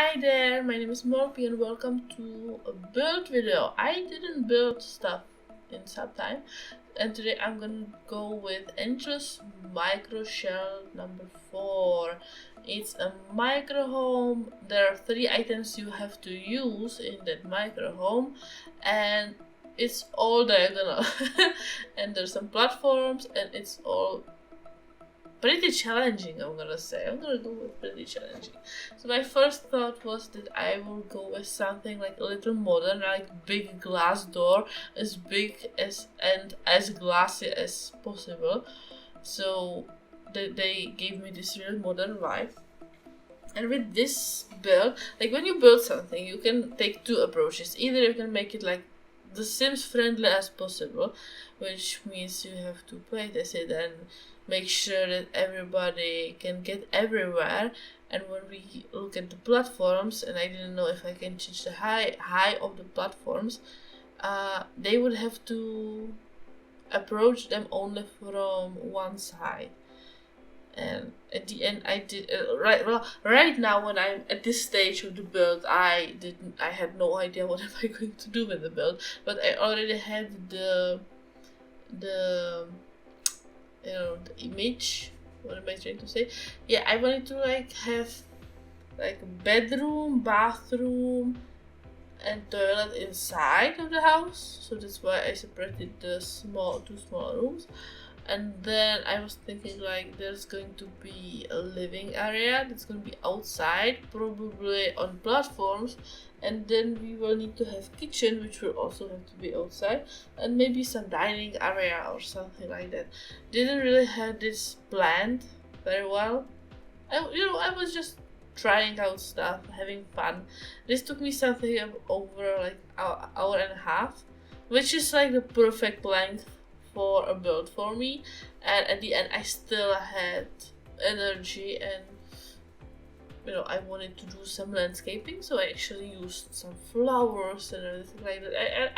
Hi there, my name is MOLPE and welcome to a build video. I didn't build stuff in some time, and today I'm gonna go with Entrance Micro Shell number 4. It's a micro home. There are 3 items you have to use in that micro home, and it's all diagonal. And there's some platforms, and it's all pretty challenging. I'm gonna go with pretty challenging. So my first thought was that I will go with something like a little modern, like big glass door, as big as and as glassy as possible. So they gave me this real modern vibe. And with this build, like when you build something, you can take 2 approaches. Either you can make it like the Sims friendly as possible, which means you have to playtest it and make sure that everybody can get everywhere. And when we look at the platforms, and I didn't know if I can change the height of the platforms, they would have to approach them only from one side. And at the end, I did right now when I'm at this stage of the build, I had no idea what am I going to do with the build, but I already had the image. What am I trying to say? Yeah, I wanted to like have like a bedroom, bathroom, and toilet inside of the house. So that's why I separated the two small rooms. And then I was thinking like there's going to be a living area that's going to be outside, probably on platforms, and then we will need to have kitchen, which will also have to be outside, and maybe some dining area or something like that. Didn't really have this planned very well. I was just trying out stuff, having fun. This took me something over like hour and a half, which is like the perfect length for a build for me. And at the end I still had energy, and I wanted to do some landscaping, so I actually used some flowers and everything like that.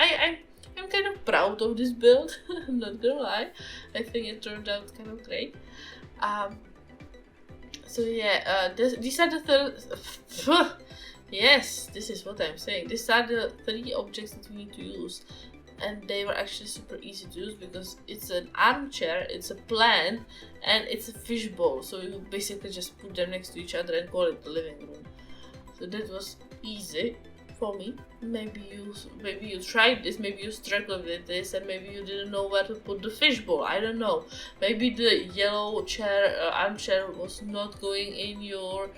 I'm kind of proud of this build. I'm not gonna lie, I think it turned out kind of great. So yeah, these are the yes, this is what I'm saying. These are the 3 objects that we need to use, and they were actually super easy to use because it's an armchair, it's a plant, and it's a fishbowl. So you basically just put them next to each other and call it the living room. So that was easy for me. Maybe you tried this, maybe you struggled with this, and maybe you didn't know where to put the fishbowl. I don't know. Maybe the yellow armchair was not going in your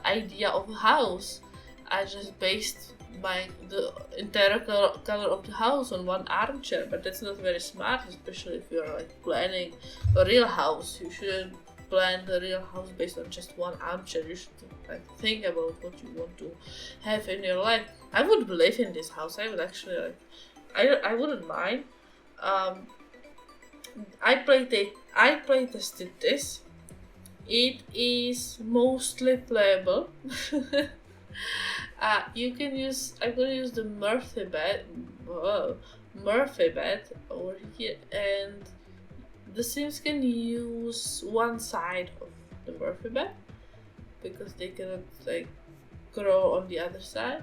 idea of a house. I just based the entire color of the house on one armchair, but that's not very smart, especially if you're like planning a real house. You shouldn't plan the real house based on just one armchair. You should like think about what you want to have in your life. I would live in this house. I would actually like. I wouldn't mind. I play tested this. It is mostly playable. You can use. I'm gonna use the Murphy bed. Murphy bed over here, and the Sims can use one side of the Murphy bed because they cannot like grow on the other side.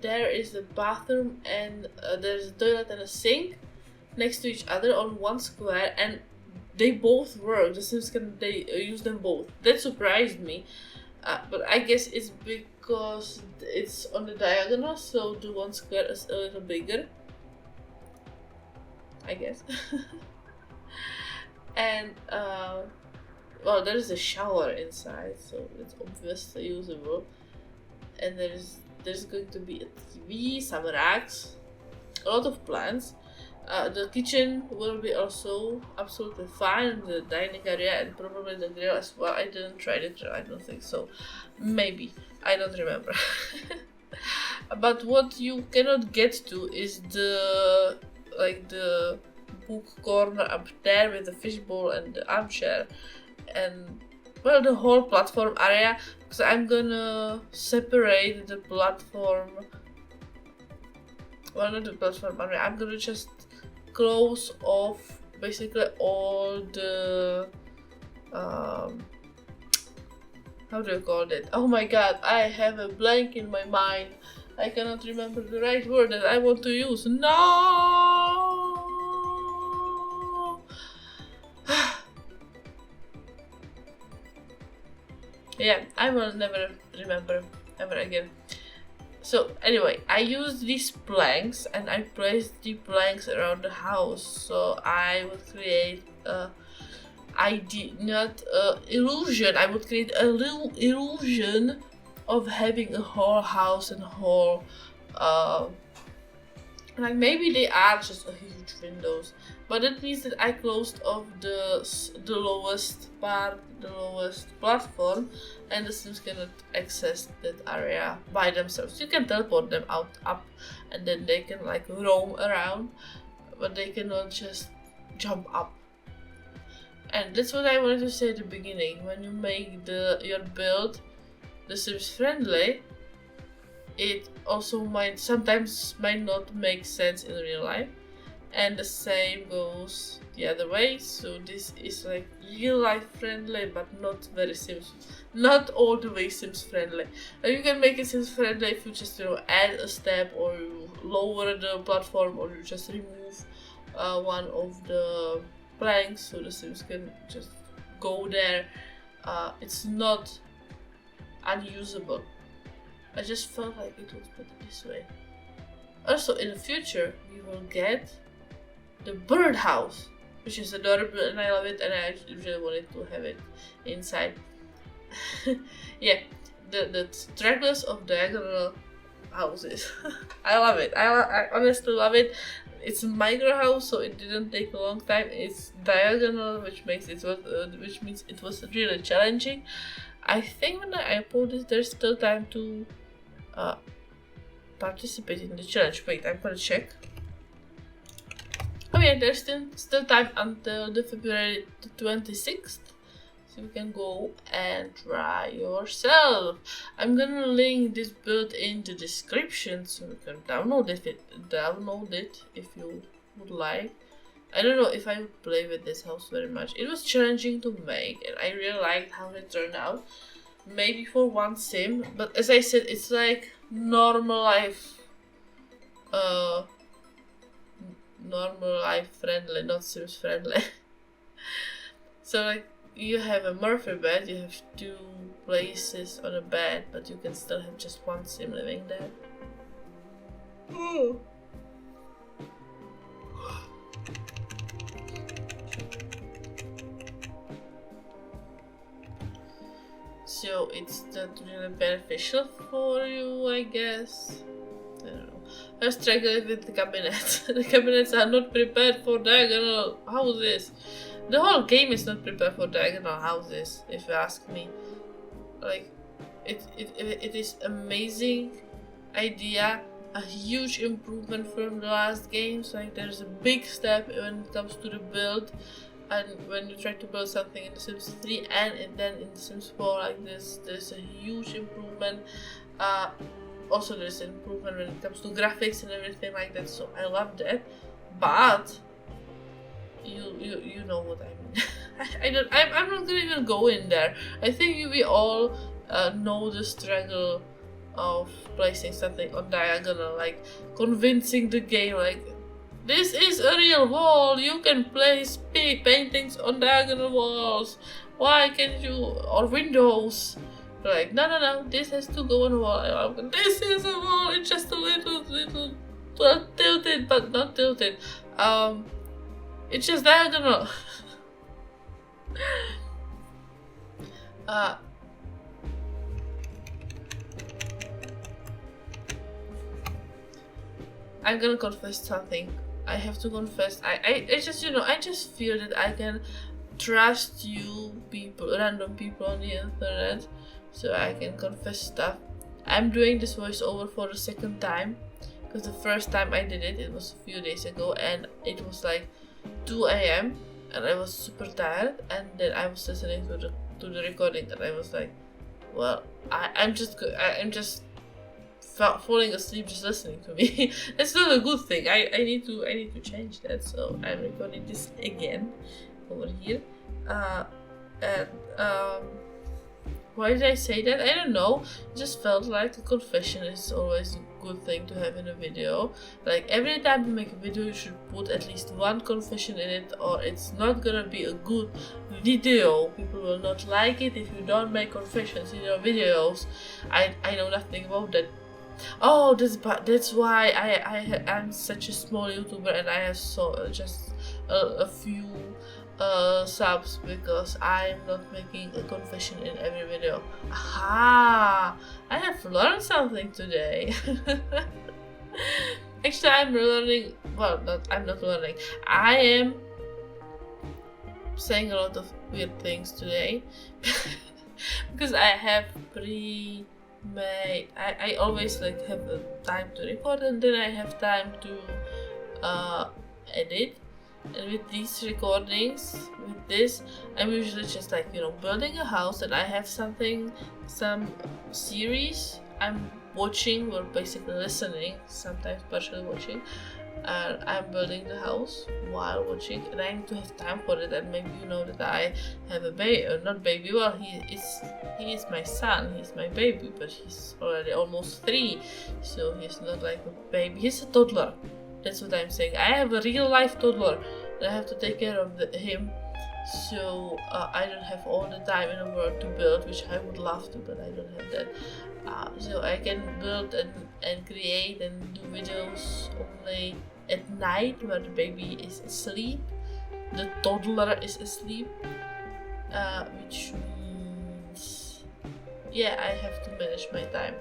There is the bathroom, and there's a toilet and a sink next to each other on one square, and they both work. The Sims can use them both. That surprised me. But I guess it's because it's on the diagonal, so the one square is a little bigger, I guess. And well, there's a shower inside, so it's obviously usable. And there's going to be a TV, some racks, a lot of plants. The kitchen will be also absolutely fine, the dining area, and probably the grill as well. I didn't try the grill, I don't think so. Maybe, I don't remember. But what you cannot get to is the book corner up there with the fishbowl and the armchair, and well, the whole platform area, because I'm gonna separate the platform. Well, not the platform area. I'm gonna just close off basically all the how do you call it? Oh my god, I have a blank in my mind. I cannot remember the right word that I want to use. No! Yeah, I will never remember ever again. So anyway, I used these planks and I placed the planks around the house, so I would create a illusion. I would create a little illusion of having a whole house and a whole like maybe they are just a huge windows, but it means that I closed off the lowest part, the lowest platform, and the Sims cannot access that area by themselves. You can teleport them out up, and then they can like roam around, but they cannot just jump up. And that's what I wanted to say at the beginning. When you make your build the Sims friendly, it also sometimes might not make sense in real life, and the same goes the other way. So this is like real life friendly, but not very Sims, not all the way Sims friendly. And you can make it Sims friendly if you just add a step, or you lower the platform, or you just remove one of the planks so the Sims can just go there. It's not unusable. I just felt like it was better this way. Also, in the future, we will get the birdhouse, which is adorable and I love it, and I really wanted to have it inside. Yeah, the stragglers of diagonal houses. I love it. I honestly love it. It's a micro house, so it didn't take a long time. It's diagonal, which means it was really challenging. I think when I upload this, there's still time to participate in the challenge. Wait, I'm gonna check. Oh yeah, there's still time until the February 26th, so you can go and try yourself. I'm gonna link this build in the description so you can download it if you would like. I don't know if I would play with this house very much. It was challenging to make, and I really liked how it turned out. Maybe for one sim, but as I said, it's like normal life friendly, not Sims friendly. So like you have a Murphy bed, you have 2 places on a bed, but you can still have just one sim living there. Oh. So it's not really beneficial for you, I guess. I don't know. I was struggling with the cabinets. The cabinets are not prepared for diagonal houses. The whole game is not prepared for diagonal houses, if you ask me. Like, it is amazing idea, a huge improvement from the last games. Like, there's a big step when it comes to the build. And when you try to build something in The Sims 3 and then in The Sims 4 like this, there's a huge improvement. Also there's an improvement when it comes to graphics and everything like that, so I love that. But you know what I mean. I'm not gonna even go in there. I think we all know the struggle of placing something on diagonal, like convincing the game like, this is a real wall, you can place big paintings on diagonal walls. Why can't you? Or windows. Like, no, this has to go on a wall. This is a wall, it's just a little well, tilted, but not tilted. It's just diagonal. I'm gonna confess something. I have to confess. I just I just feel that I can trust you random people on the internet, so I can confess stuff. I'm doing this voiceover for the second time, because the first time I did it was a few days ago, and it was like 2 a.m. and I was super tired, and then I was listening to the recording, and I was like, well, I'm just falling asleep just listening to me. That's not a good thing. I need to change that. So I'm recording this again over here, and Why did I say that? I don't know. It just felt like a confession is always a good thing to have in a video. Like every time you make a video, you should put at least one confession in it, or it's not gonna be a good video. People will not like it if you don't make confessions in your videos. I know nothing about that. Oh, that's why I'm such a small YouTuber and I have just a few subs, because I'm not making a confession in every video. Aha! I have learned something today. Actually, I'm learning. Well, I'm not learning. I am saying a lot of weird things today because I have I always like have the time to record and then I have time to edit. And with these recordings, with this, I'm usually just like, building a house, and I have some series I'm watching, or basically listening, sometimes partially watching, and I'm building the house while watching, and I need to have time for it. And maybe you know that I have a baby, not baby, well, he is my son, he's my baby, but he's already almost 3, so he's not like a baby, he's a toddler. That's what I'm saying. I have a real life toddler and I have to take care of him, so I don't have all the time in the world to build, which I would love to, but I don't have that. So I can build and create and do videos only at night where the baby is asleep, the toddler is asleep, which means, yeah, I have to manage my time.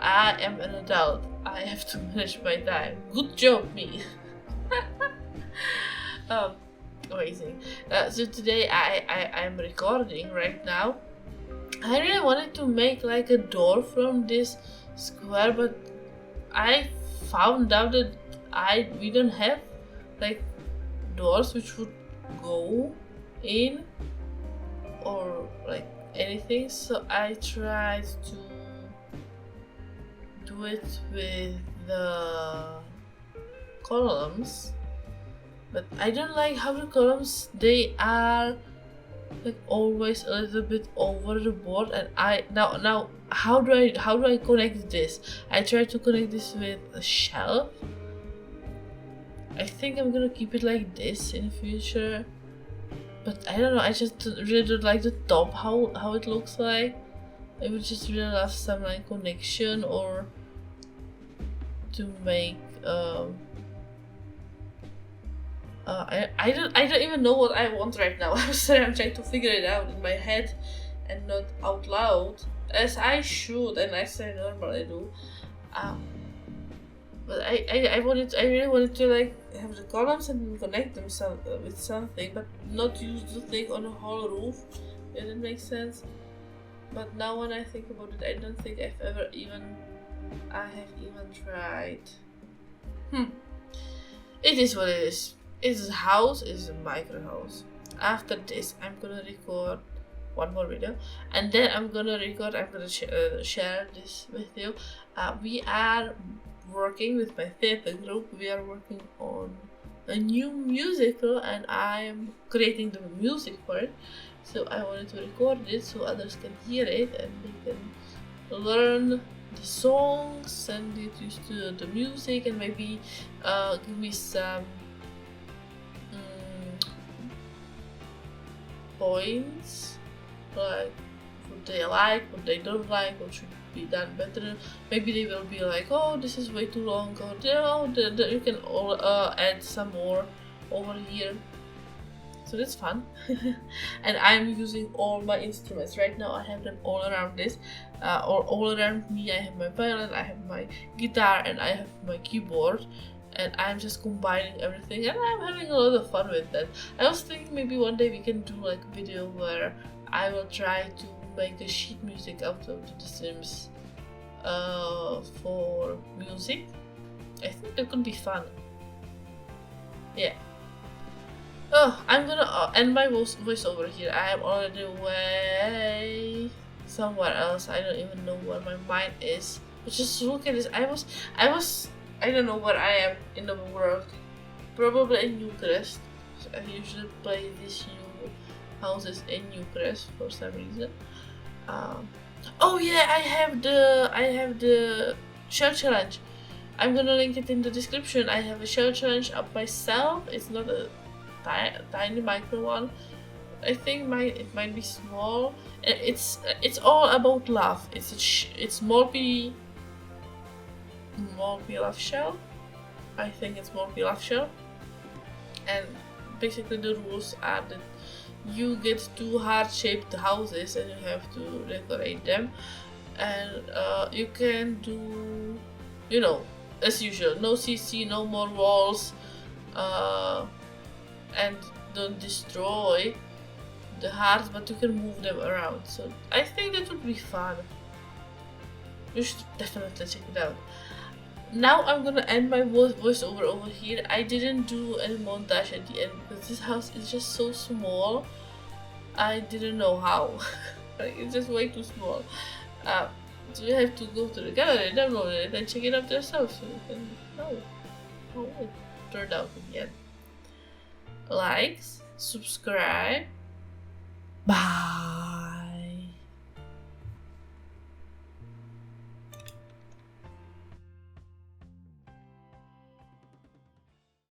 I am an adult. I have to manage my time. Good job, me. Amazing. So today I'm recording right now. I really wanted to make like a door from this square, but I found out that we don't have like doors which would go in or like anything. So I tried to do it with the columns, but I don't like how the columns, they are like always a little bit over the board, and now how do I connect this? I tried to connect this with a shelf. I think I'm gonna keep it like this in the future, but I don't know, I just really don't like the top, how it looks like. I would just really love some like connection, or to make I don't even know what I want right now. I'm sorry, I'm trying to figure it out in my head and not out loud, as I should and as I normally do. But I really wanted to like have the columns and connect them with something, but not use the thing on the whole roof. If that makes sense. But now when I think about it, I don't think I have even tried. It is what it is. It's a house, it's a micro house. After this, I'm gonna record one more video, and then I'm gonna share this with you. We are working with my theater group. We are working on a new musical, and I am creating the music for it. So I wanted to record it so others can hear it and they can learn the songs and get used to the music, and maybe give me some points, like what they like, what they don't like, what should be done better. Maybe they will be like, oh, this is way too long, or you can add some more over here. So that's fun. And I'm using all my instruments right now. I have them all around this, or all around me. I have my violin, I have my guitar, and I have my keyboard, and I'm just combining everything, and I'm having a lot of fun with that. I was thinking maybe one day we can do like a video where I will try to make a sheet music out of The Sims for music. I think that could be fun. Yeah. Oh, I'm gonna end my voice over here. I am already way somewhere else. I don't even know where my mind is. But just look at this. I don't know where I am in the world. Probably in Newcrest. So I usually play these new houses in Newcrest for some reason. Oh yeah, I have the shell challenge. I'm gonna link it in the description. I have a shell challenge up myself. It's not a tiny micro one. I think it might be small. It's all about love. It's MOLPE love shell. I think it's MOLPE love shell. And basically the rules are that you get two heart-shaped houses and you have to decorate them, and you can do, as usual, no CC, no more walls, and don't destroy the hearts, but you can move them around. So I think that would be fun. You should definitely check it out. Now I'm gonna end my voiceover over here. I didn't do any montage at the end because this house is just so small. I didn't know how. Like, it's just way too small. So you have to go to the gallery, download it, and check it out yourself so you can know how it turned out in the end. Likes, subscribe. Bye.